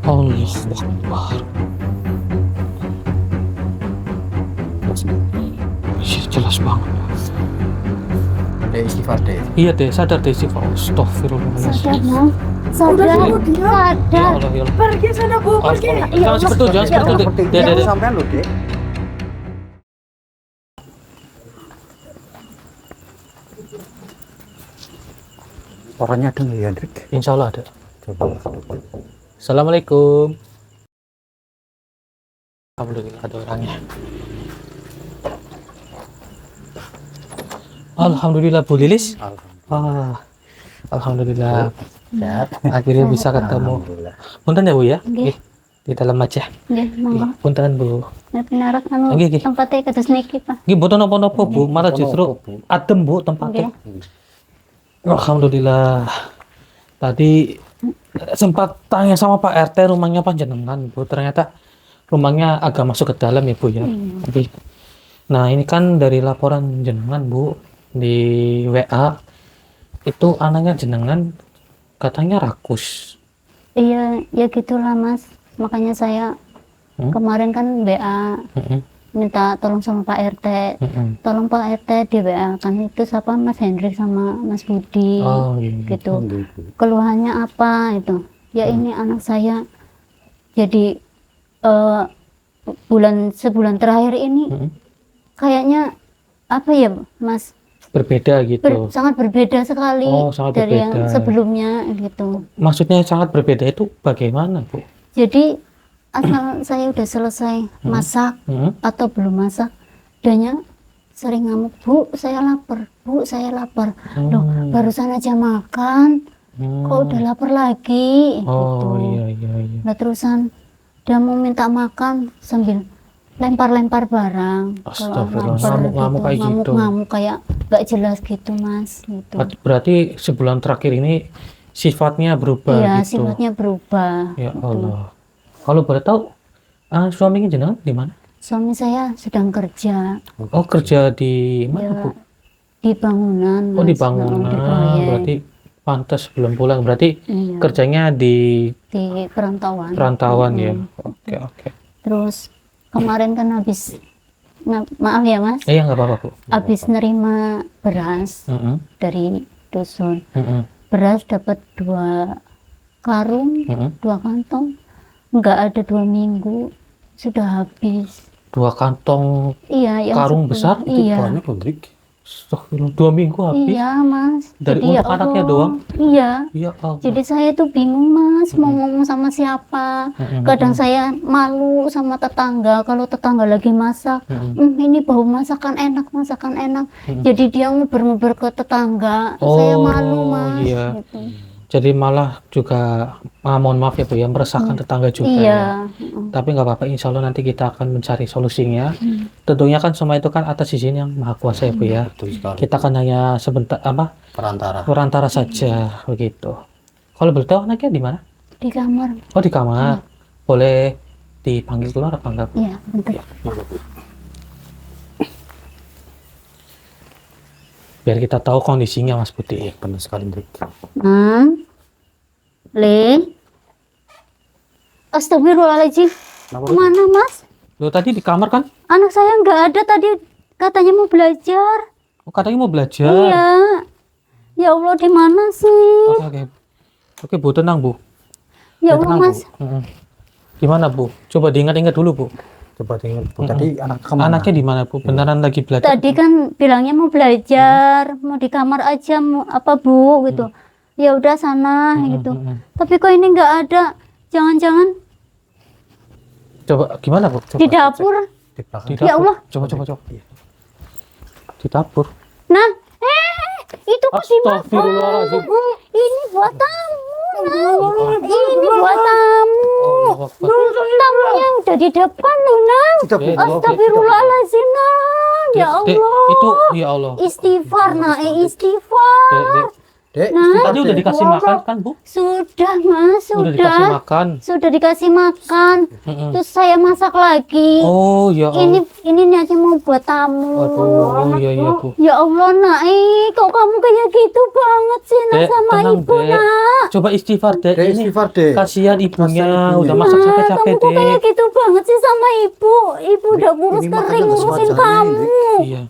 Allahu Akbar. Iya, jelas banget. Ada istighfar deh. Iya deh, sadar deh istighfar. Astagfirullahaladzim. Sadar, Ya sadar. Allah, ya Allah. Pergi sana Bu, pergi. Jangan seperti itu, jangan seperti itu. Dek, dek, dek. Sampean loh, Dek. Orangnya ada nggak ya, Dek? Insya Allah ada. Coba. Assalamualaikum. Alhamdulillah ada orangnya. Alhamdulillah Bu Lilis. Alhamdulillah. Sehat. Akhirnya bisa ketemu. Alhamdulillah. Punten ya Bu ya. Nggih. Di dalam aja. Nggih, monggo. Punten Bu. Nek narak anu Nggih, nggih. tempatnya kados niki, Pak. Nggih mboten napa-napa Bu, malah justru adem Bu tempatnya. Alhamdulillah. Tadi sempat tanya sama Pak RT rumahnya panjenengan Bu, ternyata rumahnya agak masuk ke dalam ya Bu ya. Tapi, nah ini kan dari laporan jenengan Bu di WA itu anaknya jenengan katanya rakus. Iya, ya gitulah Mas. Makanya saya kemarin kan WA Mm-mm, minta tolong sama Pak RT. mm-mm. Tolong Pak RT di WA kan itu siapa Mas Hendrik sama Mas Budi. Oh iya. Gitu. Keluhannya apa itu? Ya ini anak saya jadi sebulan terakhir ini Mm-mm. kayaknya apa ya Mas? Berbeda gitu. Sangat berbeda sekali Oh, sangat dari berbeda. yang sebelumnya gitu. Maksudnya sangat berbeda itu bagaimana Bu? Jadi asal saya udah selesai masak Mm-mm. atau belum masak, dianya sering ngamuk, Bu, saya lapar, Bu, saya lapar. Loh, barusan aja makan, kok udah lapar lagi? Oh gitu. iya iya iya. Nah terusan dia mau minta makan sambil lempar-lempar barang. Kalau Astagfirullah, lapar ngamuk-ngamuk kayak gitu. ngamuk-ngamuk kayak gak jelas gitu Mas. Gitu. Berarti sebulan terakhir ini sifatnya berubah Iya, gitu. sifatnya berubah. Ya gitu. Allah. Kalau boleh tahu, suaminya jenengan di mana? Suami saya sedang kerja Oh kerja di mana ya, Bu? di bangunan. Oh di Mas. bangunan. Di proyek. Berarti pantas belum pulang. Berarti Iya, kerjanya di di perantauan. perantauan ya. Oke oke. Terus kemarin kan habis maaf ya Mas, Ya nggak apa-apa Bu. habis nerima beras Mm-mm, dari dusun. mm-mm, Beras dapat 2 karung, mm-mm. 2 kantong. Nggak ada 2 minggu sudah habis. 2 kantong Iya, yang karung 10. besar? Iya. Banyak loh, Dek. Astagfirullah, 2 minggu habis. Iya, Mas. Dari Jadi, untuk anaknya Allah. doang? Iya. Ya Allah. Jadi saya tuh bingung Mas mau ngomong sama siapa. Mm-mm, Kadang saya malu sama tetangga kalau tetangga lagi masak. mm-mm. Ini bau masakan enak, masakan enak. Jadi dia nguber-nguber ke tetangga. Oh, Saya malu Mas. iya. Gitu. Jadi malah juga, mohon maaf ya Bu ya, meresahkan tetangga juga ya. Iya. Tapi nggak apa-apa, insya Allah nanti kita akan mencari solusinya. Tentunya kan semua itu kan atas izin yang maha kuasa ya Bu ya. Betul sekali. Kita kan hanya sebentar Perantara. perantara saja begitu. Kalau boleh tahu anaknya di mana? Di kamar. Oh di kamar. Boleh dipanggil keluar apa enggak? Iya, bentar. Biar kita tahu kondisinya Mas Budi. Benar sekali, Dek. Le. Astagfirullahaladzim. Mana Mas? Lo tadi di kamar kan? Anak saya nggak ada tadi, katanya mau belajar. Oh, katanya mau belajar. Iya. Ya Allah, di mana sih? Oke, oke. Oke Bu, tenang Bu. Ya Allah Tenang, Mas. Bu. Gimana Bu? Coba diingat-ingat dulu Bu. Coba diingat, Bu. Tadi anak kemana? Anaknya di mana Bu? Beneran lagi belajar? Tadi kan bilangnya mau belajar, mau di kamar aja, mau apa Bu gitu. Ya udah sana gitu. Tapi kok ini nggak ada. Jangan-jangan Coba gimana Bu? Coba, di dapur. Di belakang. Di Ya dapur. Allah. Coba. Di dapur. Nah, itu kok di mana? Astagfirullahaladzim. Ini buat tamu. Nah. Ini buat tamu. Allahu Akbar. Tamunya udah di depan loh, Nang. Tidak, Bu. Astagfirullahaladzim, Nang. Ya Dek, Allah. itu ya Allah. Istighfar, nah, Dek, istighfar. dek, Dek, Nah. Tadi udah dikasih makan kan, Bu? Sudah mas, Udah dikasih sudah. makan. Sudah dikasih makan. Mm-mm. Terus saya masak lagi. Oh, ya Allah. Ini niatnya mau buat tamu. Aduh, iya iya, Bu. Ya Allah nak, kok kamu kayak gitu banget sih nak Dek, sama tenang, ibu Dek. nak. Coba istighfar, Dek. Dek, Ini istighfar, Dek. kasihan ibunya, Kasihan udah ibunya. masak Nah, capek-capek, kamu kok kayak Dek. gitu banget sih sama ibu. Ibu udah kurus ini makanya kering nggak ngurusin sewajarnya, kamu. Iya.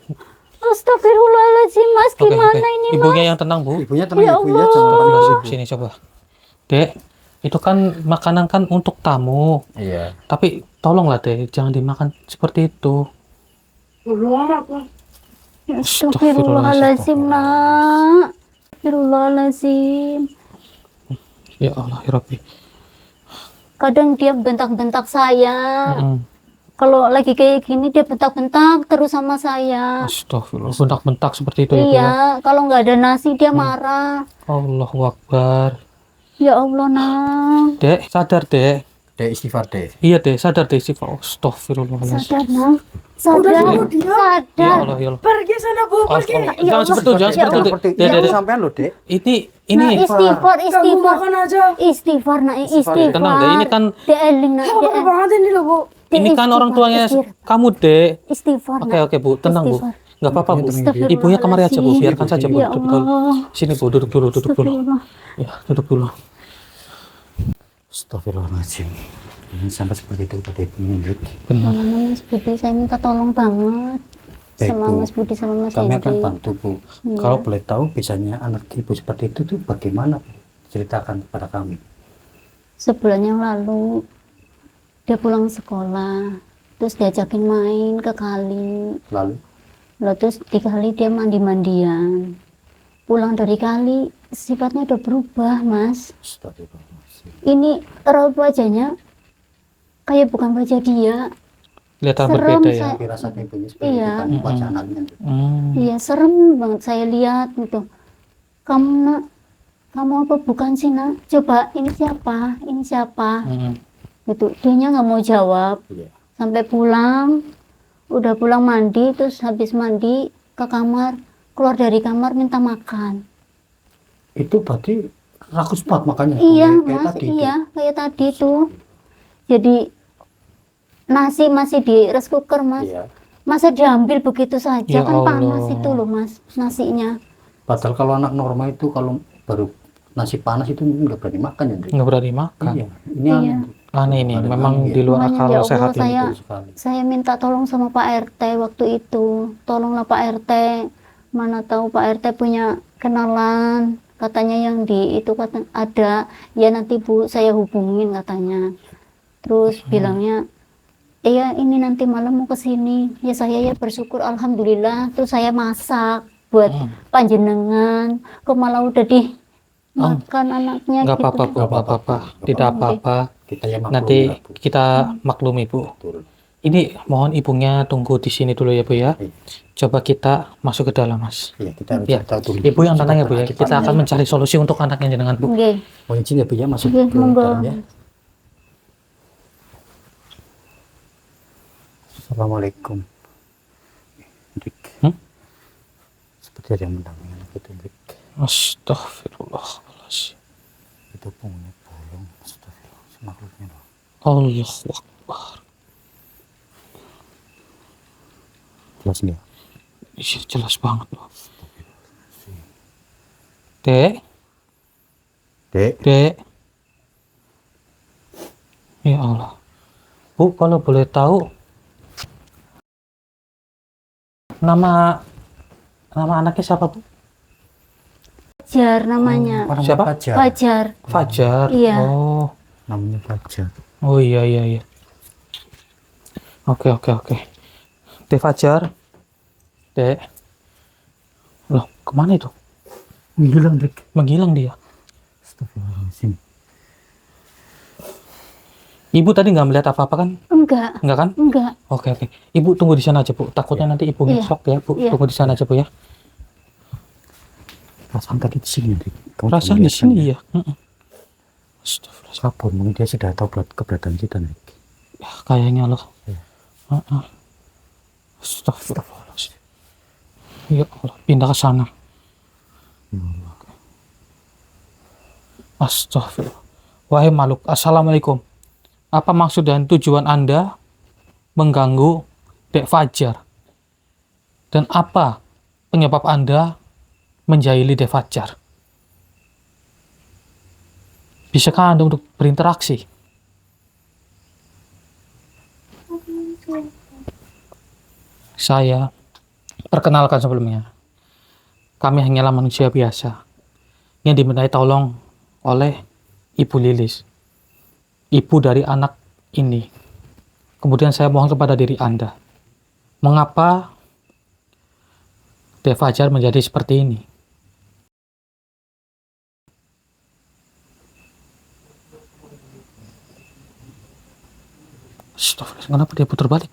Astagfirullahaladzim mas, Oke, gimana oke. ini mas? Ibunya yang tenang, Bu. Ibunya tenang, Ya ibunya Allah. jangan panik. Coba, sini coba. Dek, itu kan makanan kan untuk tamu. Iya. Tapi tolonglah, Dek, jangan dimakan seperti itu. Astagfirullahaladzim nak. Astagfirullahaladzim. Ya Allah, ya Rabbi. Kadang dia bentak-bentak saya. Mm-mm. Kalau lagi kayak gini dia bentak-bentak terus sama saya. Astagfirullah, bentak-bentak seperti itu ya, Bu, ya. Iya, kalau nggak ada nasi dia marah. Allahu Akbar. Ya Allah nak. Dek, sadar, Dek. Dek, istighfar, Dek. Iya, Dek, sadar, Dek. Astagfirullahaladzim. Sadar nak. Sadar. Ya Sadar. Allah, ya Allah. Pergi sana Bu, pergi. Allah. Ya Jangan Allah. seperti itu, jangan Ya seperti itu, Seperti Dek. Dek, itu Dek. sampean loh, Dek. Ini Nah, istighfar, Kamu istighfar. makan aja. Istighfar nak, istighfar. Tenang, Dek. Ini kan Deeling nak, Apa deeling. banget ini loh Bu. ini kan orang tuanya kamu, Dek. Istighfar Oke, nak. oke, Bu. Tenang, Bu. Istighfar. Nggak apa-apa, Bu. Astagfirullahaladzim. Ibunya kemari aja, Bu. Biarkan saja, Bu. Ya Duduk dulu. Allah. Sini, Bu. Duduk dulu, duduk dulu. Astagfirullah. Ya, duduk dulu. Astagfirullahaladzim. Ini sampai seperti itu pada ibunya, Dek. Benar. Sama Mas Budi saya minta tolong banget. Baik, Sama Bu. Mas Budi sama Mas Kami akan Hendri. bantu, Bu. Iya. Kalau boleh tahu biasanya anak ibu seperti itu tuh bagaimana, Bu? Ceritakan kepada kami. Sebulan yang lalu dia pulang sekolah, terus diajakin main ke kali. Lalu Lalu terus di kali dia mandi-mandian. Pulang dari kali sifatnya udah berubah, Mas. astagfirullahaladzim. Ini raut wajahnya kayak bukan wajah dia. Kelihatan Serem, berbeda ya. saya- Tapi rasa ibunya seperti Iya. itu kan wajah anaknya, Dek. Iya, serem banget saya lihat gitu. Kamu nak, kamu apa bukan sih nak? Coba ini siapa? Ini siapa? Gitu. Dianya nggak mau jawab. Iya. Sampai pulang, udah pulang mandi, terus habis mandi ke kamar, keluar dari kamar minta makan. Itu berarti rakus banget makanya. Iya kayak mas, tadi itu. iya kayak tadi tuh. Jadi nasi masih di rice cooker mas, Iya. masa diambil begitu saja Ya kan Allah. panas itu loh mas nasinya. Padahal kalau anak normal itu kalau baru nasi panas itu nggak berani makan ya, Dek. Nggak berani makan. Iya. Ini Iya. aneh. Aneh ini, Ada memang aneh. di luar Makanya, akal ya Allah, sehat ini. saya- Betul sekali. Saya minta tolong sama Pak RT waktu itu, tolonglah Pak RT, mana tahu Pak RT punya kenalan, katanya yang di itu kata ada, ya nanti Bu saya hubungin katanya. Terus bilangnya, iya ini nanti malam mau ke sini. Ya saya ya bersyukur alhamdulillah. Terus saya masak buat panjenengan. Kok malah udah dimakan anaknya Nggak gitu. apa-apa, Bu. Nggak apa-apa. Tidak apa-apa. Kita yang Nanti maklum lah, Bu. kita maklumi, Bu. Betul. Ini mohon ibunya tunggu di sini dulu ya, Bu ya. Iya. Coba kita masuk ke dalam, Mas. Iya, kita harus Ya, tahu dulu. Ibu yang tenang ya, Bu ya. Akibatnya. Kita akan mencari solusi untuk anaknya jenengan, Bu. Oke. Mohon izin ya, Bu ya, masuk Oke, ke monggo. dalam ya. Assalamualaikum. Dik. Seperti ada yang mendampingi anak itu, Dik. Astagfirullahaladzim. Itu punggungnya bolong. Astagfirullah. Makhluknya loh. Allahu Akbar. Jelas nggak? Iya, jelas banget, loh. Dek, Dek. Dek. Ya Allah. Bu, kalau boleh tahu nama anaknya siapa, Bu? Fajar namanya. Orang Siapa? Fajar. Fajar. Fajar. Iya. Oh. Namanya Fajar. Oh iya iya iya. Oke oke oke. Dek Fajar. Dek. Loh, kemana itu? Menghilang, Dik. Menghilang dia. Astagfirullahaladzim. Ibu tadi nggak melihat apa-apa kan? Enggak, Nggak kan? enggak. Oke oke. Ibu tunggu di sana aja, Bu. Takutnya nanti ibu Iya. shock ya, Bu. Iya. Tunggu di sana aja, Bu ya. Perasaan tadi di sini, Dik. Kamu Perasaan di lihat sini kan? ya. Astagfirullah. Kabur, mungkin dia sudah tahu keberadaan kita, Dik. Ya, kayaknya loh. Iya. Astagfirullahaladzim. Ya Allah, pindah ke sana. Ya Allah. Astagfirullah. Wahai makhluk, Assalamualaikum. Apa maksud dan tujuan Anda mengganggu Dek Fajar? Dan apa penyebab Anda menjahili Dek Fajar? Bisakah Anda untuk berinteraksi? Saya perkenalkan sebelumnya. Kami hanyalah manusia biasa yang dimintai tolong oleh Ibu Lilis, ibu dari anak ini. Kemudian saya mohon kepada diri Anda, mengapa Dek Fajar menjadi seperti ini? Astagfirullah, kenapa dia putar balik?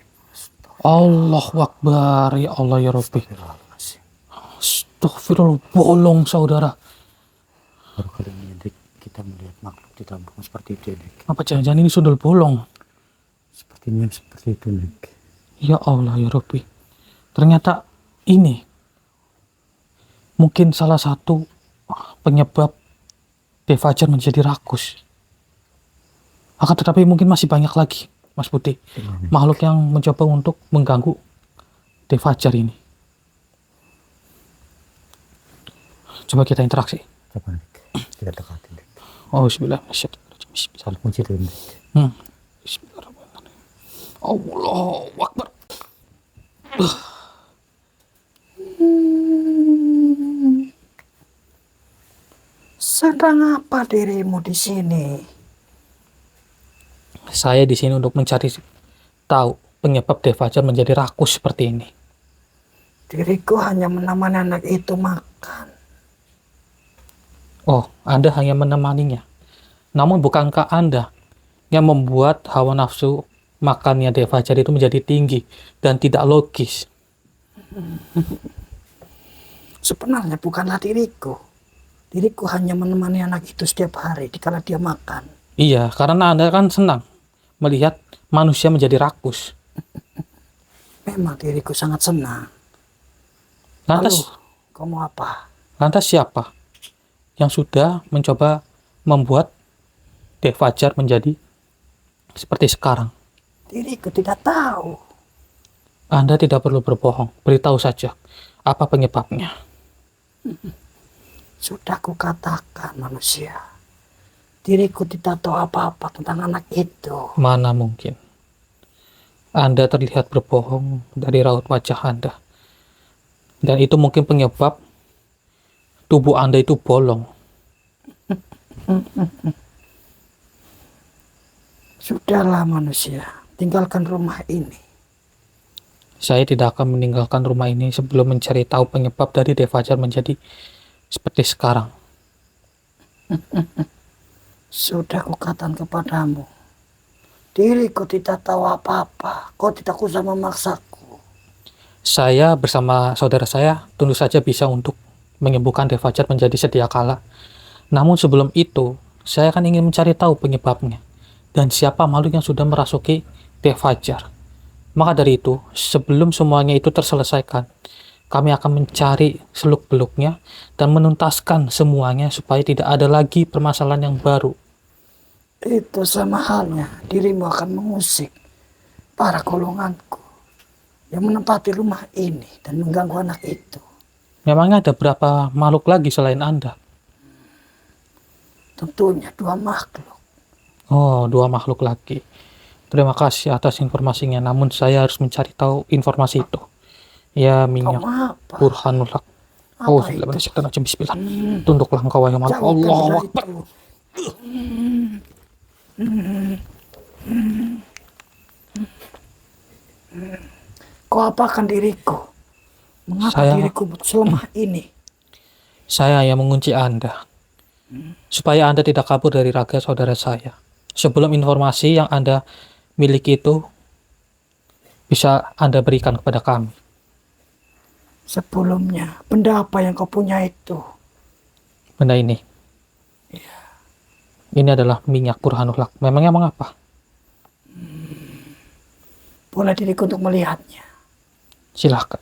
Allahu Akbar, ya Allah ya Rabbi. Astagfirullah, bolong saudara. Baru kali ini Dik, kita melihat makhluk di tabung seperti itu Dik. Apa jangan-jangan ini sundel bolong? Sepertinya seperti itu Dik. Ya Allah ya Rabbi. Ternyata ini mungkin salah satu penyebab Dek Fajar menjadi rakus. Akan tetapi mungkin masih banyak lagi, Mas Putih, makhluk yang mencoba untuk mengganggu Dek Fajar ini. Coba kita interaksi. Coba Dik, kita dekatin Dik. Oh, bismillahirrahmanirrahim. Bismillah. Salah kunci dulu Dik. Bismillahirrahmanirrahim. Allahu Akbar. Sedang apa dirimu di sini? Saya di sini untuk mencari tahu penyebab Dek Fajar menjadi rakus seperti ini. Diriku hanya menemani anak itu makan. Oh, Anda hanya menemaninya. Namun bukankah Anda yang membuat hawa nafsu makannya Dek Fajar itu menjadi tinggi dan tidak logis? Sebenarnya bukanlah diriku. Diriku hanya menemani anak itu setiap hari dikala dia makan. Iya, karena Anda kan senang melihat manusia menjadi rakus. Memang diriku sangat senang. Lantas, Kamu apa? lantas siapa yang sudah mencoba membuat Dek Fajar menjadi seperti sekarang? Diriku tidak tahu. Anda tidak perlu berbohong, beritahu saja apa penyebabnya. Sudah kukatakan manusia. Diriku tidak tahu apa-apa tentang anak itu. Mana mungkin. Anda terlihat berbohong dari raut wajah Anda. Dan itu mungkin penyebab tubuh Anda itu bolong. Sudahlah manusia, tinggalkan rumah ini. Saya tidak akan meninggalkan rumah ini sebelum mencari tahu penyebab dari Dek Fajar menjadi seperti sekarang. Sudah kukatakan kepadamu. Diriku tidak tahu apa-apa. Kau tidak usah memaksaku. Saya bersama saudara saya tentu saja bisa untuk menyembuhkan Dek Fajar menjadi sedia kala. Namun sebelum itu, saya akan ingin mencari tahu penyebabnya dan siapa makhluk yang sudah merasuki Dek Fajar. Maka dari itu, sebelum semuanya itu terselesaikan, kami akan mencari seluk-beluknya dan menuntaskan semuanya supaya tidak ada lagi permasalahan yang baru. Itu sama halnya dirimu akan mengusik para golonganku yang menempati rumah ini dan mengganggu anak itu. Memangnya ada berapa makhluk lagi selain Anda? Tentunya 2 makhluk. Oh, 2 makhluk lagi. Terima kasih atas informasinya, namun saya harus mencari tahu informasi itu. Ya, minyak Kamu apa? Burhanul Haq. Apa Oh, itu? bismillah. Tunduklah engkau wahai makhluk. Jauhkan Allahu dari Akbar. itu. Kau apakan diriku? Mengapa Saya- diriku selemah ini? Saya yang mengunci Anda. Supaya Anda tidak kabur dari raga saudara saya. Sebelum informasi yang Anda miliki itu bisa Anda berikan kepada kami. Sebelumnya, benda apa yang kau punya itu? Benda ini. Ini adalah minyak Burhanul Haq. Memangnya mengapa? Boleh diriku untuk melihatnya. Silahkan.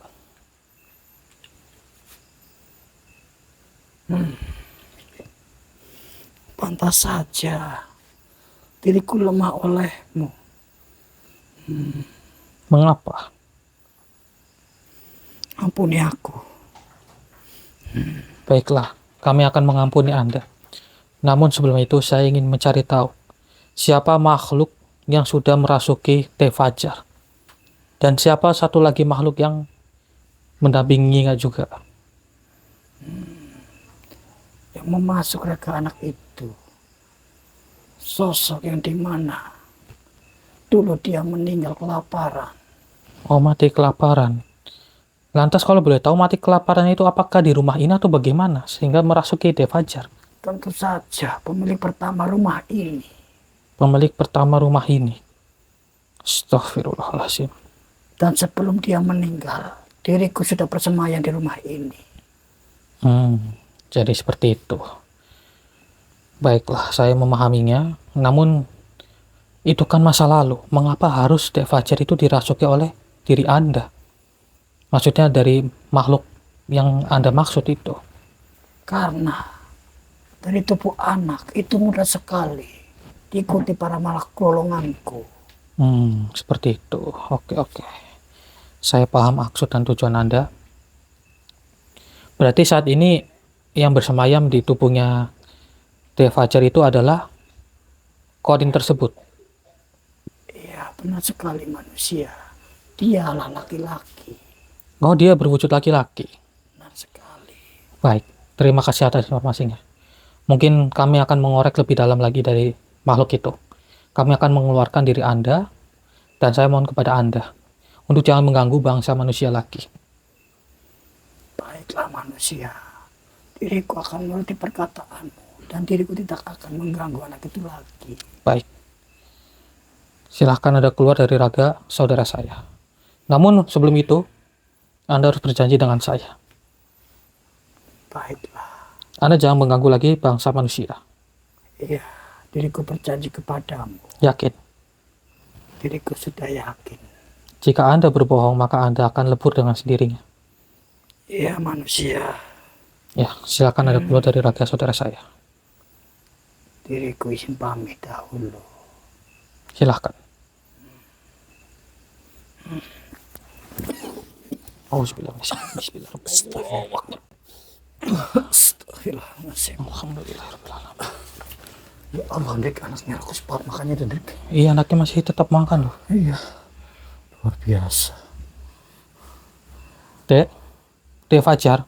Pantas saja diriku lemah olehmu. Mengapa? Ampuni aku. Baiklah, kami akan mengampuni Anda. Namun sebelum itu saya ingin mencari tahu siapa makhluk yang sudah merasuki Teh Fajar. Dan siapa satu lagi makhluk yang mendampinginya juga. Yang memasuk raga anak itu, sosok yang dimana dulu dia meninggal kelaparan. Oh, mati kelaparan. Lantas kalau boleh tahu mati kelaparan itu apakah di rumah ini atau bagaimana sehingga merasuki Teh Fajar? Tentu saja pemilik pertama rumah ini. Pemilik pertama rumah ini. Astaghfirullahaladzim. Dan sebelum dia meninggal, diriku sudah bersemayam di rumah ini. Jadi seperti itu. Baiklah, saya memahaminya. Namun itu kan masa lalu. Mengapa harus Teh Fajar itu dirasuki oleh diri Anda? Maksudnya dari makhluk yang Anda maksud itu. Karena dari tubuh anak itu mudah sekali diikuti para malak golonganku. Seperti itu. Oke. Saya paham maksud dan tujuan Anda. Berarti saat ini yang bersemayam di tubuhnya Teh Fajar itu adalah korin tersebut. Iya, benar sekali manusia. Dialah laki-laki. Oh, dia berwujud laki-laki. Benar sekali. Baik, terima kasih atas informasinya. Mungkin kami akan mengorek lebih dalam lagi dari makhluk itu. Kami akan mengeluarkan diri Anda, dan saya mohon kepada Anda untuk jangan mengganggu bangsa manusia lagi. Baiklah manusia. Diriku akan menuruti perkataanmu. Dan diriku tidak akan mengganggu anak itu lagi. Baik. Silahkan Anda keluar dari raga saudara saya. Namun sebelum itu, Anda harus berjanji dengan saya. Baiklah. Anda jangan mengganggu lagi bangsa manusia. Iya, diriku berjanji kepadamu. Yakin? Diriku sudah yakin. Jika Anda berbohong, maka Anda akan lebur dengan sendirinya. Iya manusia. Ya, silakan Anda keluar dari raga saudara saya. Diriku izin pamit dahulu. Silahkan. Bismillahirrahmanirrahim. Astagfirullahaladzim. Alhamdulillahirrahmanirrahim. Ya Allah, Dek, anaknya aku cepat makanya itu, Dek. Iya, anaknya masih tetap makan loh. Iya. Luar biasa. Teh Fajar.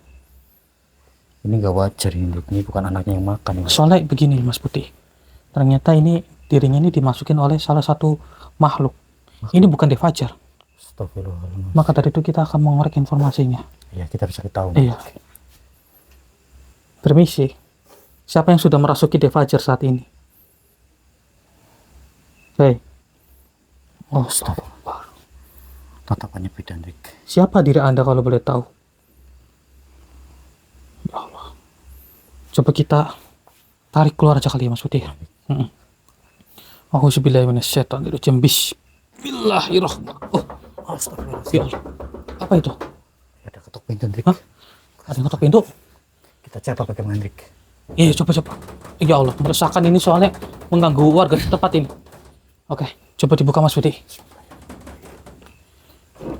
Ini nggak wajar ini, Dek. Ini bukan anaknya yang makan. Ini. Soalnya begini Mas Putih. Ternyata ini dirinya ini dimasukin oleh salah satu makhluk. Ini bukan Teh Fajar. Astagfirullahaladzim. Maka dari itu kita akan mengorek informasinya. Ya, kita bisa tahu. Iya. Permisi. Siapa yang sudah merasuki Teh Fajar saat ini? Hei. Oh, astagfirullah. Tatapannya beda, Dek. Siapa diri Anda kalau boleh tahu? Ya Allah. Coba kita tarik keluar aja kali ya Mas Putih. Auzubillahiminasyaitonirrajim. Bismillahirrahmanirrahim. Oh, Astagfirullah. ya Allah. Apa itu? Ada ketuk pintu, Dek. Hah? Ada yang ketok pintu? Kita cari bagaimana, Dek. Iya, coba. Ya Allah, meresahkan ini soalnya mengganggu warga di tempat ini. Oke, coba dibuka Mas Putih.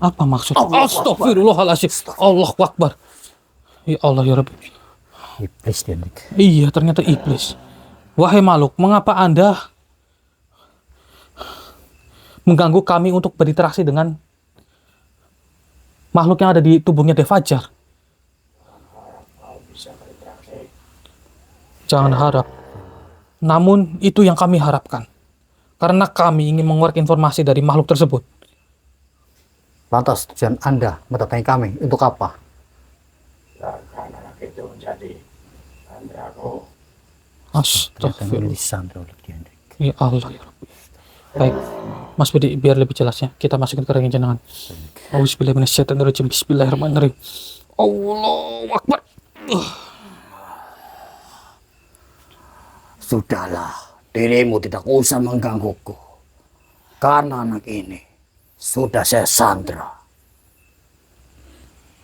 Apa maksud? Astagfirullahaladzim. Allahu Akbar. Ya Allah ya Rabbi. Iblis dia, Dek. Iya, ternyata iblis. Wahai makhluk, mengapa Anda mengganggu kami untuk berinteraksi dengan makhluk yang ada di tubuhnya Teh Fajar? Jangan harap. Namun itu yang kami harapkan. Karena kami ingin mengorek informasi dari makhluk tersebut. Lantas tujuan Anda mendatangi kami untuk apa? Anak itu menjadi sandraku. Ternyata Astagfirullah. ini disandra oleh dia, Dek. Ya Allah ya Rabbi. Baik, Mas Budi, biar lebih jelasnya kita masukin ke rekening jenengan. Auzubillahiminasyaitonirrajim. Bismillahirrahmanirrahim. Allahu Akbar. Sudahlah, dirimu tidak usah menggangguku. Karena anak ini sudah saya sandra.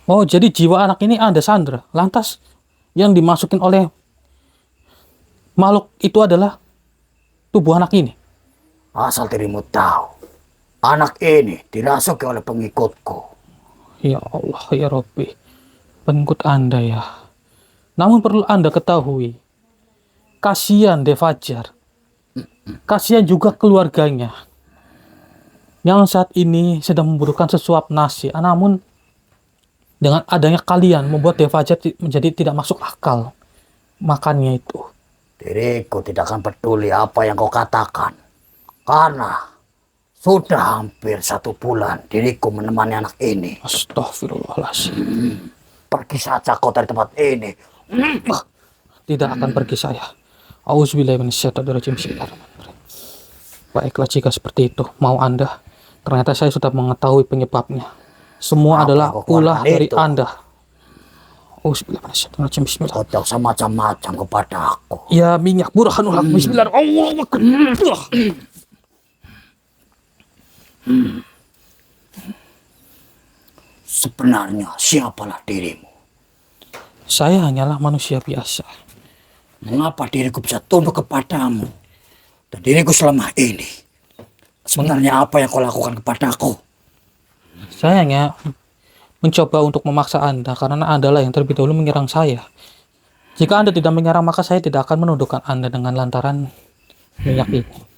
Oh, jadi jiwa anak ini Anda sandra. Lantas yang dimasukin oleh makhluk itu adalah tubuh anak ini? Asal dirimu tahu, anak ini dirasuki oleh pengikutku. Ya Allah, ya Rabbi, pengikut Anda ya. Namun perlu Anda ketahui, kasihan De Fajar, kasihan juga keluarganya yang saat ini sedang membutuhkan sesuap nasi. Namun dengan adanya kalian membuat De Fajar menjadi tidak masuk akal makannya itu. Diriku tidak akan peduli apa yang kau katakan. Karena sudah hampir 1 bulan diriku menemani anak ini. Astagfirullahaladzim. Pergi saja kau dari tempat ini. Tidak akan pergi saya. Auzubillahi minasyaitonirrajim. Bismillahirrahmanirrahim. Baiklah, jika seperti itu mau Anda, ternyata saya sudah mengetahui penyebabnya. Semua Apa adalah kau keluarkan ulah dari itu? Anda. Auzubillahi minasyaitonirrajim. Bismillah. Kau tak usah macam-macam kepada aku. Ya minyak burhanul haq. Bismillahirrahmanirrahim. Sebenarnya siapalah dirimu? Saya hanyalah manusia biasa. Mengapa diriku bisa tunduk kepadamu? Dan diriku selama ini, sebenarnya apa yang kau lakukan kepadaku? Saya hanya mencoba untuk memaksa Anda karena Anda lah yang terlebih dahulu menyerang saya. Jika Anda tidak menyerang, maka saya tidak akan menundukkan Anda dengan lantaran minyak ini.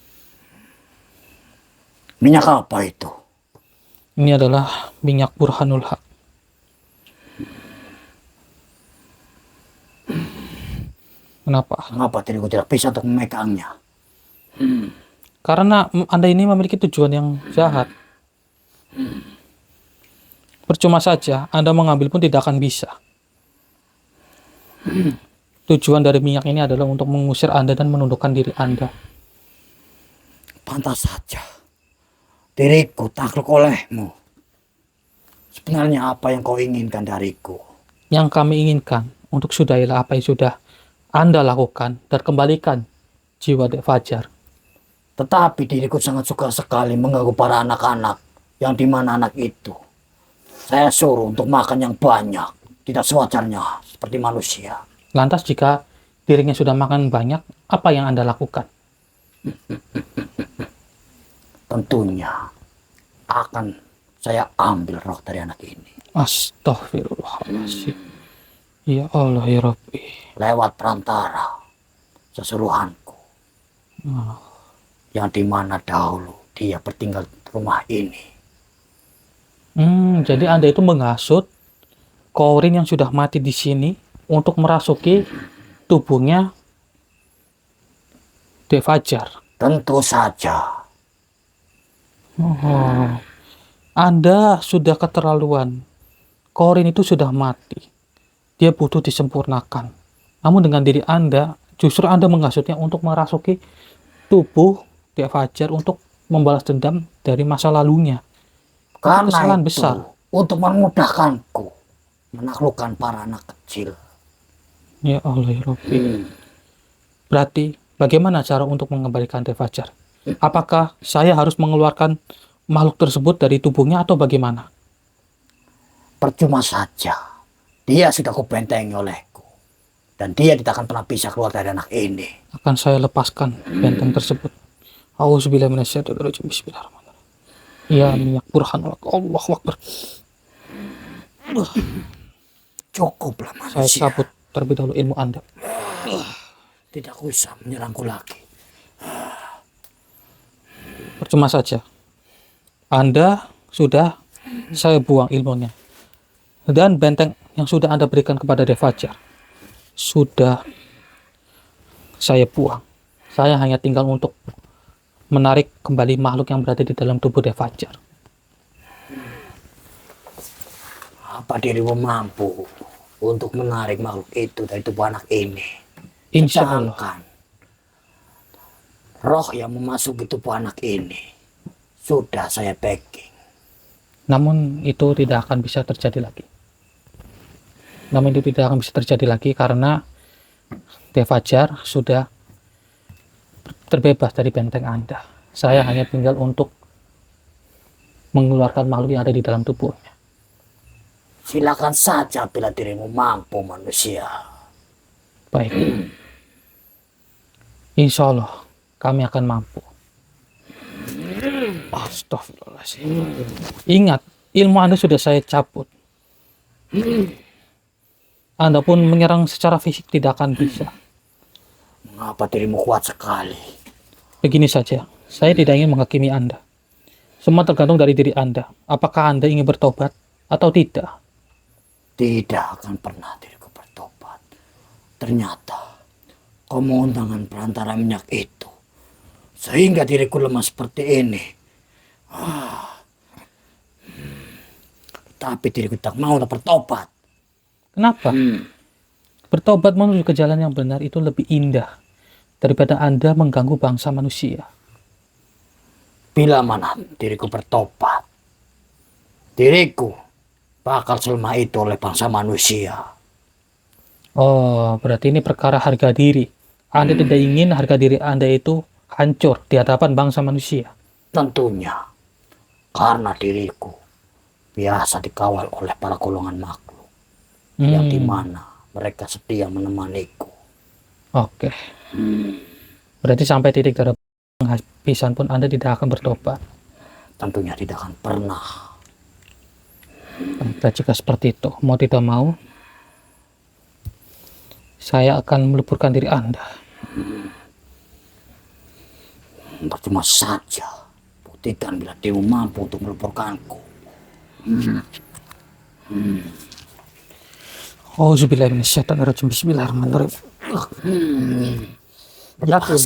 Minyak apa itu? Ini adalah minyak burhanul haq. Kenapa? Mengapa diriku tidak bisa untuk memegangnya? Karena Anda ini memiliki tujuan yang jahat. Percuma saja, Anda mengambil pun tidak akan bisa. Tujuan dari minyak ini adalah untuk mengusir Anda dan menundukkan diri Anda. Pantas saja. Diriku takluk olehmu. Sebenarnya apa yang kau inginkan dariku? Yang kami inginkan untuk sudahilah apa yang sudah Anda lakukan dan kembalikan jiwa De Fajar. Tetapi diriku sangat suka sekali mengganggu para anak-anak. Yang dimana anak itu saya suruh untuk makan yang banyak. Tidak sewajarnya seperti manusia. Lantas jika dirinya sudah makan banyak, apa yang Anda lakukan? Tentunya akan saya ambil roh dari anak ini. Astaghfirullahaladzim. Ya Allah ya Rabbi. Lewat perantara sesuruhanku. Yang dimana dahulu dia bertinggal di rumah ini. Jadi Anda itu menghasut Korin yang sudah mati di sini untuk merasuki tubuhnya De Fajar. Tentu saja. Oh, Anda sudah keterlaluan. Korin itu sudah mati. Dia butuh disempurnakan. Namun dengan diri Anda, justru Anda menghasutnya untuk merasuki tubuh De Fajar untuk membalas dendam dari masa lalunya. Karena Kesalahan itu, besar. untuk memudahkanku menaklukkan para anak kecil. Ya Allah ya Rabbi. Berarti bagaimana cara untuk mengembalikan De Fajar? Apakah saya harus mengeluarkan makhluk tersebut dari tubuhnya atau bagaimana? Percuma saja. Dia sudah kubentengi olehku. Dan dia tidak akan pernah bisa keluar dari anak ini. Akan saya lepaskan benteng tersebut. Auzubillahi minasyaitonirrajim. Bismillahirrahmanirrahim. Ya minyak burhanul haq. Allahu Akbar. Cukuplah Saya manusia. cabut terlebih dahulu ilmu Anda. Tidak usah menyerangku lagi. Percuma saja. Anda sudah saya buang ilmunya. Dan benteng yang sudah Anda berikan kepada De Fajar sudah saya buang. Saya hanya tinggal untuk menarik kembali makhluk yang berada di dalam tubuh De Fajar. Apa dirimu mampu untuk menarik makhluk itu dari tubuh anak ini? Insya Allah. Sedangkan roh yang memasuki tubuh anak ini sudah saya packing. Namun itu tidak akan bisa terjadi lagi. Karena De Fajar sudah terbebas dari benteng Anda. Saya hanya tinggal untuk mengeluarkan makhluk yang ada di dalam tubuhnya. Silakan saja bila dirimu mampu manusia. Baik. Insya Allah kami akan mampu. Astagfirullahaladzim. Ingat, ilmu Anda sudah saya cabut. Anda pun menyerang secara fisik tidak akan bisa. Mengapa dirimu kuat sekali? Begini saja, saya tidak ingin menghakimi Anda. Semua tergantung dari diri Anda. Apakah Anda ingin bertobat atau tidak? Tidak akan pernah diriku bertobat. Ternyata kau menggunakan perantara minyak itu, sehingga diriku lemah seperti ini. Tapi diriku tak mau bertobat. Kenapa? Bertobat menuju ke jalan yang benar itu lebih indah daripada Anda mengganggu bangsa manusia. Bila mana diriku bertobat, diriku bakal selemah itu oleh bangsa manusia. Oh, berarti ini perkara harga diri. Anda tidak ingin harga diri Anda itu hancur di hadapan bangsa manusia. Tentunya, karena diriku biasa dikawal oleh para golongan makhluk, yang dimana mereka setia menemaniku. Oke. Berarti sampai titik darah penghabisan pun Anda tidak akan bertobat. Tentunya tidak akan pernah. Nah, jika seperti itu, mau tidak mau, saya akan meleburkan diri Anda. Percuma saja. Buktikan bila dirimu mampu untuk meleburkanku. Auzubillahiminasyaitonirrajim. Bismillahirrahmanirrahim. Yakin?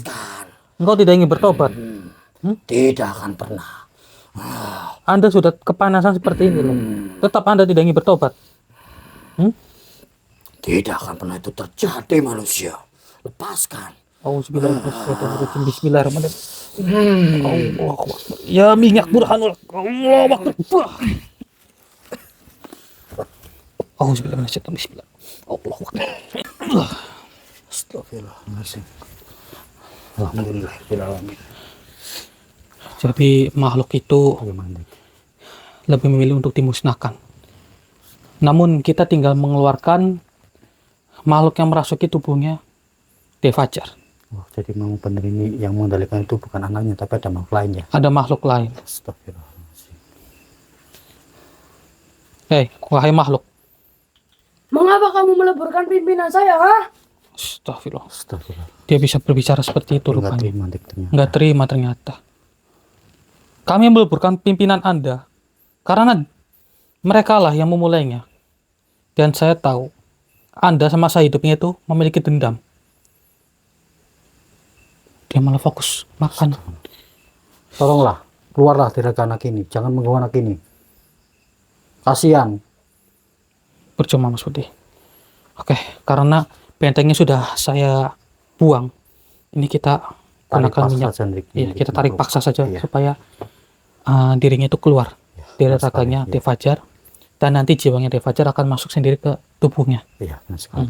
Engkau tidak ingin bertobat? Tidak akan pernah. Anda sudah kepanasan seperti ini loh. Tetap Anda tidak ingin bertobat? Tidak akan pernah itu terjadi, manusia. Lepaskan. Auzubillahiminasyaitonirrajim. Bismillahirrahmanirrahim. Allahu Akbar. Ya minyak burhanul. Allahu Akbar. Auzubillahiminasyaitonirrajim. Bismillah. Allahu Akbar. Astagfirullahaladzim. Alhamdulillahirrahmanirrahim. Jadi makhluk itu lebih memilih untuk dimusnahkan. Namun kita tinggal mengeluarkan makhluk yang merasuki tubuhnya Devajar. Oh, jadi memang benar ini yang mengendalikan itu bukan anaknya, tapi ada makhluk lain ya? Ada makhluk lain. Astagfirullahaladzim. Hei, wahai makhluk. Mengapa kamu meleburkan pimpinan saya, ha? Astagfirullah. Astagfirullah. Dia bisa berbicara seperti itu Enggak rupanya. terima ternyata. Nggak terima ternyata. Kami meleburkan pimpinan Anda karena mereka lah yang memulainya. Dan saya tahu Anda semasa hidupnya itu memiliki dendam. Dia malah fokus makan. Tolonglah, keluarlah dari anak ini. Jangan mengganggu anak ini. Kasihan. Percuma Mas Budi. Oke, karena bentengnya sudah saya buang. Ini kita gunakan minyak. Iya, kita tarik paksa saja supaya dirinya itu keluar dari raganya Devajar, dan nanti jiwanya Devajar akan masuk sendiri ke tubuhnya. Iya, benar sekali.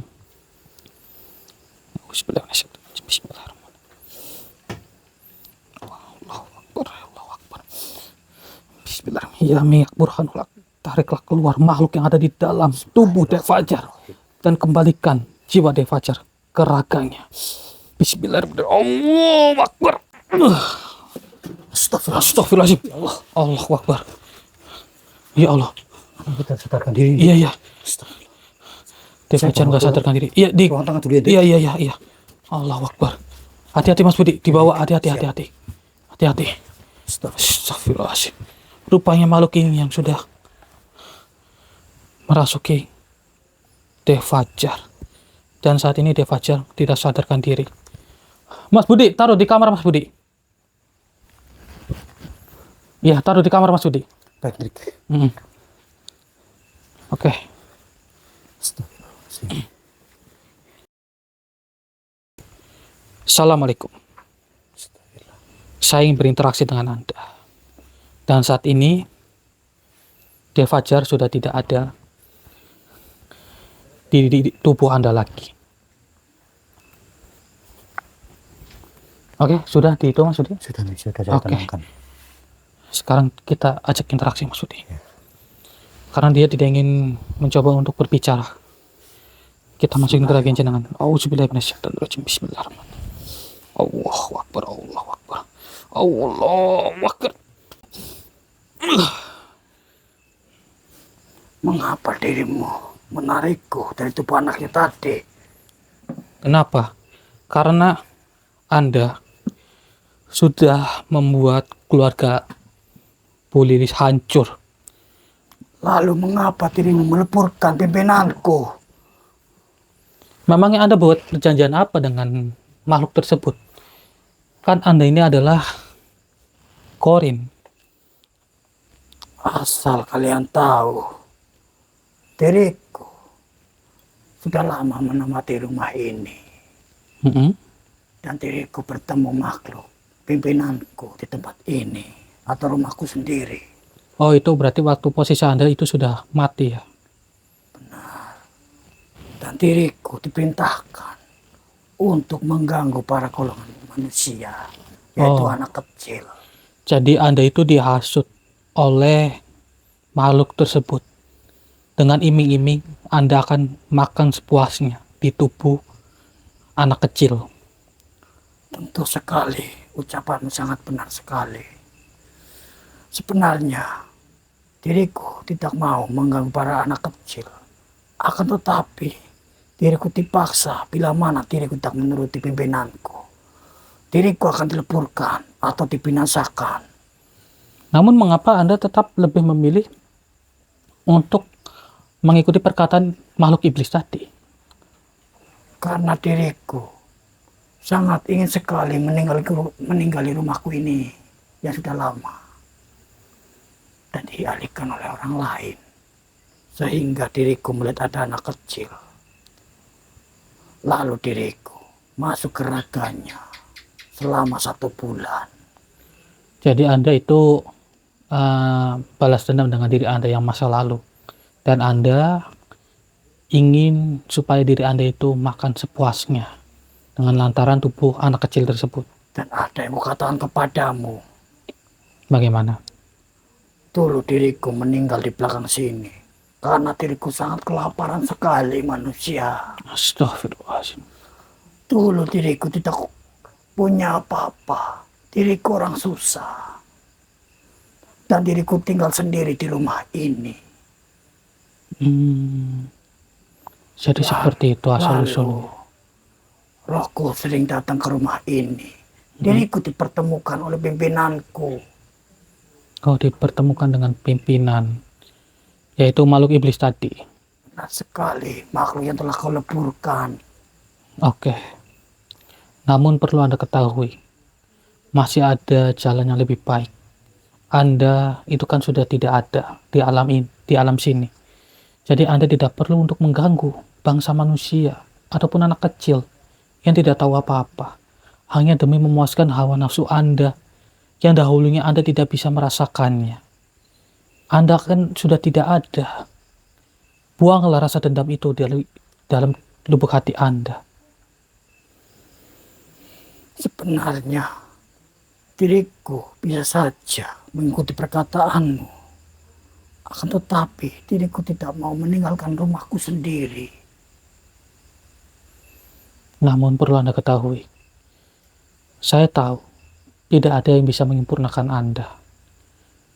Bismillahirrahmanirrahim. Allahu Akbar, Allahu Akbar. Bismillahirrahmanirrahim. Ya minyak burhanul. Tariklah keluar makhluk yang ada di dalam tubuh Devajar dan kembalikan jiwa Devajar ke raganya. Bismillahirrahmanirrahim. Allahu Akbar. Astagfirullahaladzim. Ya Allah. Allahu Akbar. Ya Allah. Kita sadarkan diri. Iya, iya. Devajar nggak sadarkan diri. Iya, di. Ruang tengah dulu ya, Dek. Iya, iya, iya, iya. Allahu Akbar. Hati-hati Mas Budi, dibawa. Hati-hati, hati-hati. Hati-hati. Astagfirullahaladzim. Rupanya makhluk ini yang sudah merasuki Devajar. Dan saat ini Devajar tidak sadarkan diri. Mas Budi, taruh di kamar Mas Budi. Iya, taruh di kamar Mas Budi. Baik, Dek. Oke. Astagfirullahaladzim. Assalamualaikum. Saya ingin berinteraksi dengan Anda. Dan saat ini Devajar sudah tidak ada di tubuh Anda lagi. Oke, sudah dihitung Mas Budi? Sudah saya Oke. tenangkan. Sekarang kita ajak interaksi Mas Budi. Karena dia tidak ingin mencoba untuk berbicara. Kita masukin ke bagian jenengan. Auzubillahi minasyaitonirrajim. Bismillahirrahmanirrahim. Allahu Akbar, Allahu Akbar, Allahu Akbar. Mengapa dirimu menarikku dari tubuh anaknya tadi? Kenapa? Karena Anda sudah membuat keluarga Bu Lilis hancur. Lalu mengapa dirimu meleburkan pimpinanku? Memangnya Anda buat perjanjian apa dengan makhluk tersebut? Kan Anda ini adalah Korin. Asal kalian tahu, diriku sudah lama menamati rumah ini. Mm-mm. Dan diriku bertemu makhluk pimpinanku di tempat ini atau rumahku sendiri. Oh, itu berarti waktu posisi Anda itu sudah mati ya? Dan diriku diperintahkan untuk mengganggu para golongan manusia, yaitu Oh. anak kecil. Jadi Anda itu dihasut oleh makhluk tersebut. Dengan iming-iming Anda akan makan sepuasnya di tubuh anak kecil. Tentu sekali, ucapanmu sangat benar sekali. Sebenarnya, diriku tidak mau mengganggu para anak kecil. Akan tetapi, diriku dipaksa bila mana diriku tak menuruti pimpinanku. Diriku akan dileburkan atau dibinasakan. Namun mengapa Anda tetap lebih memilih untuk mengikuti perkataan makhluk iblis tadi? Karena diriku sangat ingin sekali meninggali rumahku ini yang sudah lama. Dan dialihkan oleh orang lain. Sehingga diriku melihat ada anak kecil. Lalu diriku masuk ke raganya selama 1 bulan. Jadi Anda itu balas dendam dengan diri Anda yang masa lalu. Dan Anda ingin supaya diri Anda itu makan sepuasnya dengan lantaran tubuh anak kecil tersebut. Dan ada yang kukatakan kepadamu. Bagaimana? Dulu diriku meninggal di belakang sini. Karena diriku sangat kelaparan sekali manusia. Astagfirullahaladzim. Dulu diriku tidak punya apa-apa. Diriku orang susah. Dan diriku tinggal sendiri di rumah ini. Jadi seperti itu asal usulnya. Rohku sering datang ke rumah ini. Diriku dipertemukan oleh pimpinanku. Kau dipertemukan dengan pimpinan, yaitu makhluk iblis tadi. Benar sekali makhluk yang telah kau leburkan. Oke. Namun perlu Anda ketahui, masih ada jalan yang lebih baik. Anda itu kan sudah tidak ada di alam sini. Jadi Anda tidak perlu untuk mengganggu bangsa manusia ataupun anak kecil yang tidak tahu apa-apa. Hanya demi memuaskan hawa nafsu Anda yang dahulunya Anda tidak bisa merasakannya. Anda kan sudah tidak ada. Buanglah rasa dendam itu dalam lubuk hati Anda. Sebenarnya diriku bisa saja mengikuti perkataanmu. Akan tetapi diriku tidak mau meninggalkan rumahku sendiri. Namun perlu Anda ketahui, saya tahu tidak ada yang bisa menyempurnakan Anda.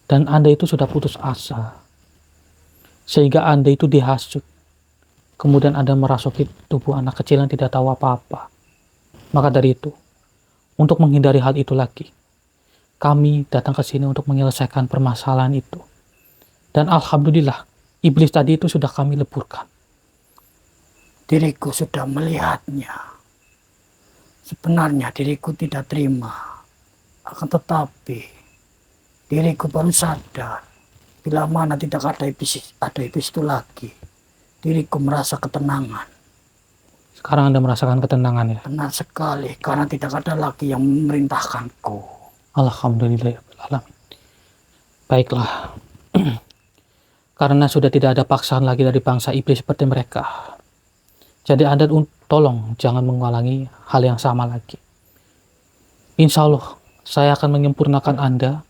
Dan Anda itu sudah putus asa. Sehingga Anda itu dihasut. Kemudian Anda merasuki tubuh anak kecil yang tidak tahu apa-apa. Maka dari itu, untuk menghindari hal itu lagi, kami datang ke sini untuk menyelesaikan permasalahan itu. Dan alhamdulillah, iblis tadi itu sudah kami leburkan. Diriku sudah melihatnya. Sebenarnya diriku tidak terima. Akan tetapi diriku baru sadar bila mana tidak ada iblis itu lagi. Diriku merasa ketenangan. Sekarang Anda merasakan ketenangan ya? Benar sekali karena tidak ada lagi yang memerintahkanku. Alhamdulillah. Baiklah. Karena sudah tidak ada paksaan lagi dari bangsa iblis seperti mereka. Jadi Anda tolong jangan mengulangi hal yang sama lagi. Insya Allah saya akan menyempurnakan Anda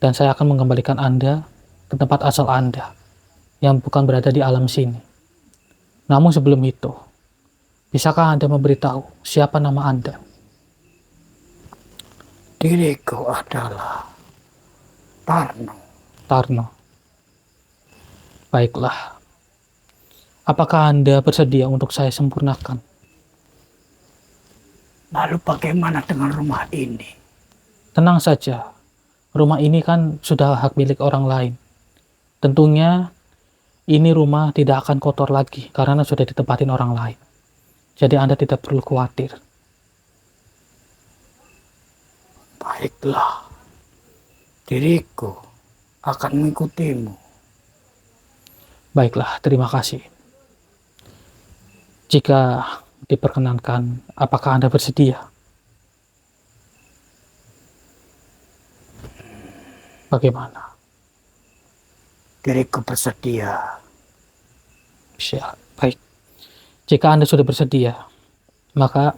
dan saya akan mengembalikan Anda ke tempat asal Anda yang bukan berada di alam sini. Namun sebelum itu, bisakah Anda memberitahu siapa nama Anda? diriku adalah Tarno. Tarno. Baiklah. Apakah Anda bersedia untuk saya sempurnakan? Lalu bagaimana dengan rumah ini? Tenang saja. Rumah ini kan sudah hak milik orang lain. Tentunya ini rumah tidak akan kotor lagi karena sudah ditempatin orang lain. Jadi Anda tidak perlu khawatir. Baiklah, diriku akan mengikutimu. Baiklah, terima kasih. Jika diperkenankan, apakah Anda bersedia? Bagaimana? Diriku bersedia. Siap. Baik. Jika Anda sudah bersedia, maka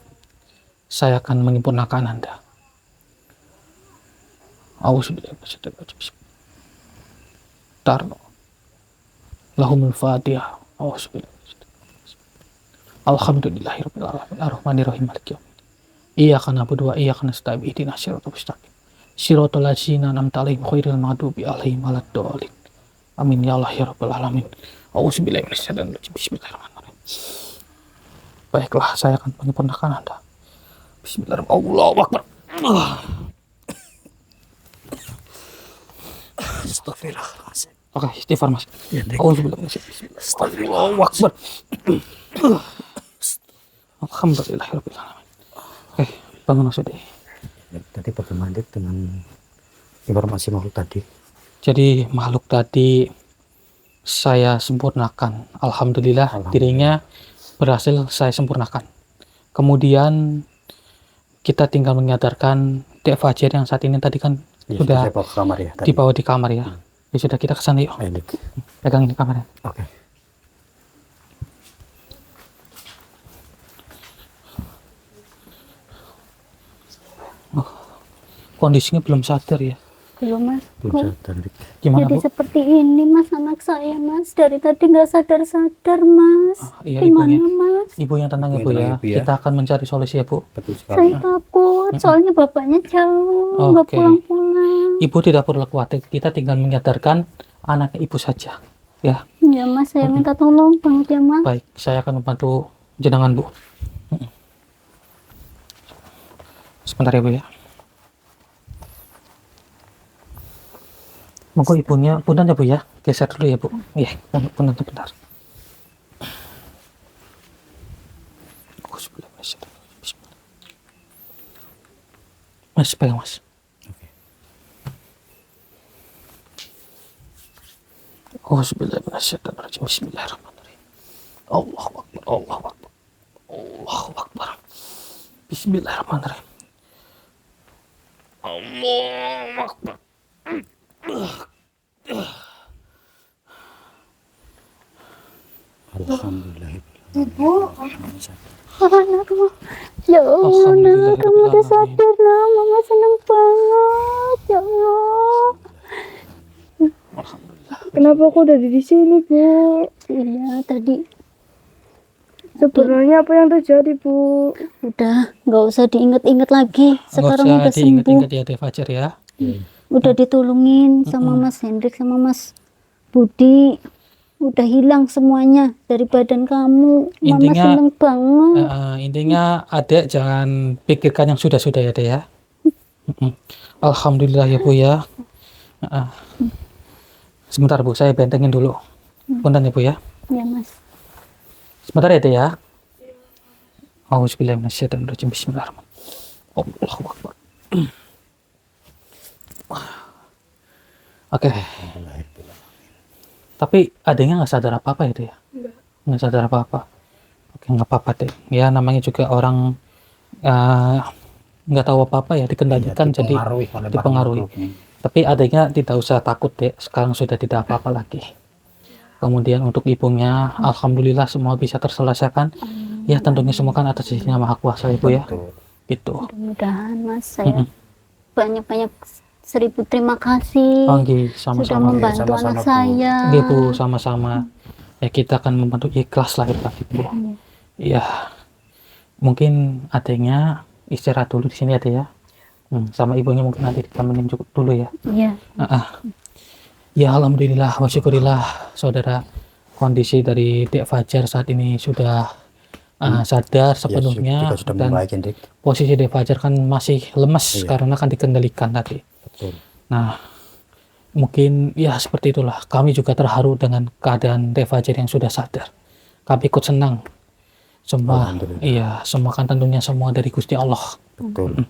saya akan menyempurnakan Anda. Auzubillahi Tarno. Lahumul Fatihah. Auzubillahi. Alhamdulillahirabbil alamin. Arrahmanirrahim. Maliki yaumiddin. Iyyaka na'budu wa iyyaka nasta'in. Ihdinas siratal mustaqim. Siratal ladzina an'amta 'alaihim ghairil maghdubi 'alaihim waladdallin. Amin ya Allah ya rabbal alamin. Auzubillahi minasyaitonir rajim. Bismillahirrahmanirrahim. Baiklah, saya akan menyempurnakan Anda. Bismillahirrahmanirrahim. Allahu Akbar. Astagfirullahaladzim. Oke, istighfar Mas. Ya, Dik. Auzubillahi minasyaitonir rajim. Allahu Akbar. Alhamdulillahirabbil alamin. Oke, bangun Mas Udi. Tadi bagaimana Dik, dengan informasi makhluk tadi? Jadi makhluk tadi saya sempurnakan. Alhamdulillah, dirinya berhasil saya sempurnakan. Kemudian kita tinggal menyadarkan Dek Fajar yang saat ini tadi kan Ya, sudah saya bawa ke kamar ya tadi. dibawa di kamar ya. Ya sudah, kita kesana yuk. Ayo, Dik. Pegang ini kamarnya. Oke. Kondisinya belum sadar ya. Belum Mas. Belum sadar, Dik. Gimana Jadi Bu? seperti ini Mas anak saya Mas. Dari tadi nggak sadar-sadar Mas. Iya, Gimana ibunya. Mas? Ibu yang tenang ya Ibu Bu yang ya. tenang, Ibu ya. Kita akan mencari solusi ya Bu. Betul Saya sekali. takut. Soalnya bapaknya jauh. Nggak Oke. pulang-pulang. Ibu tidak perlu khawatir. Kita tinggal menyadarkan anaknya Ibu saja. Ya, Ya Mas, saya minta tolong banget ya Mas. baik. Saya akan membantu jenengan Bu. Sebentar ya Bu ya. Monggo ibunya, punten ya Bu ya. Geser dulu ya Bu. Iya, punten sebentar. Mas, pegang Mas. Auzubillahiminasyaitonirrajim. Bismillahirrahmanirrahim. Allahu Akbar, Allahu Akbar. Allahu Akbar. Bismillahirrahmanirrahim. Allahu Akbar. Alhamdulillah. Anakmu. Ya Allah, nak, kamu udah sadar nak. Mama seneng banget. Ya Allah. Kenapa aku udah di sini, Bu? Iya, tadi Sebenarnya apa yang terjadi, Bu? udah nggak usah diinget-inget lagi. Sekarang Nggak udah usah sembuh. diingat-ingat ya Dek Fajar ya. Udah ditolongin sama Mas Hendrik sama Mas Budi. Udah hilang semuanya dari badan kamu. Mama Intinya- seneng banget. Intinya adek jangan pikirkan yang sudah-sudah ya Dek ya. Alhamdulillah ya Bu ya. Sebentar Bu, saya bentengin dulu. Punten ya Bu ya. Ya Mas. Sebentar ya Dek ya. Auzubillahiminasyaitonirrajim. Bismillahirrahmanirrahim. Allahu Akbar. Oke. Tapi adanya nggak sadar apa-apa ya Dek ya? Nggak sadar apa-apa. Oke, nggak apa-apa Dek. Ya namanya juga orang nggak tahu apa-apa ya, dikendalikan jadi Dipengaruhi oleh dipengaruhi. makhluk ini. Tapi adanya tidak usah takut Dek, sekarang sudah tidak apa-apa lagi. Kemudian untuk ibunya, alhamdulillah semua bisa terselesaikan. Ya tentunya semua kan atas izinnya Maha Kuasa Ibu ya. Betul. Gitu. Mudah-mudahan Mas saya banyak-banyak 1000 terima kasih. Oh, nggih, Sudah sama-sama. membantu Sama-sama, anak Bu. saya. Nggih Bu, sama-sama. Ya kita akan membantu ikhlas lah kita Bu. Ya, mungkin adanya istirahat dulu di sini ya Dek ya. Sama ibunya mungkin nanti ditemenin cukup dulu ya. Iya. Ya alhamdulillah wa syukurillah saudara, kondisi dari Dek Fajar saat ini sudah sadar sepenuhnya, juga sudah dan membaik, Hendrik. posisi Dek Fajar kan masih lemes karena kan dikendalikan tadi. Betul. Nah, mungkin ya seperti itulah. Kami juga terharu dengan keadaan Dek Fajar yang sudah sadar. Kami ikut senang. Semua, Alhamdulillah. semua kan tentunya semua dari Gusti Allah. Betul.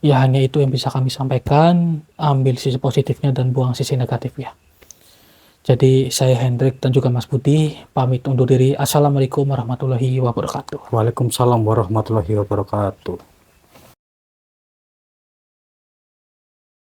Ya hanya itu yang bisa kami sampaikan. Ambil sisi positifnya dan buang sisi negatifnya. Jadi saya Hendrik dan juga Mas Budi pamit undur diri. Assalamualaikum warahmatullahi wabarakatuh. Waalaikumsalam warahmatullahi wabarakatuh.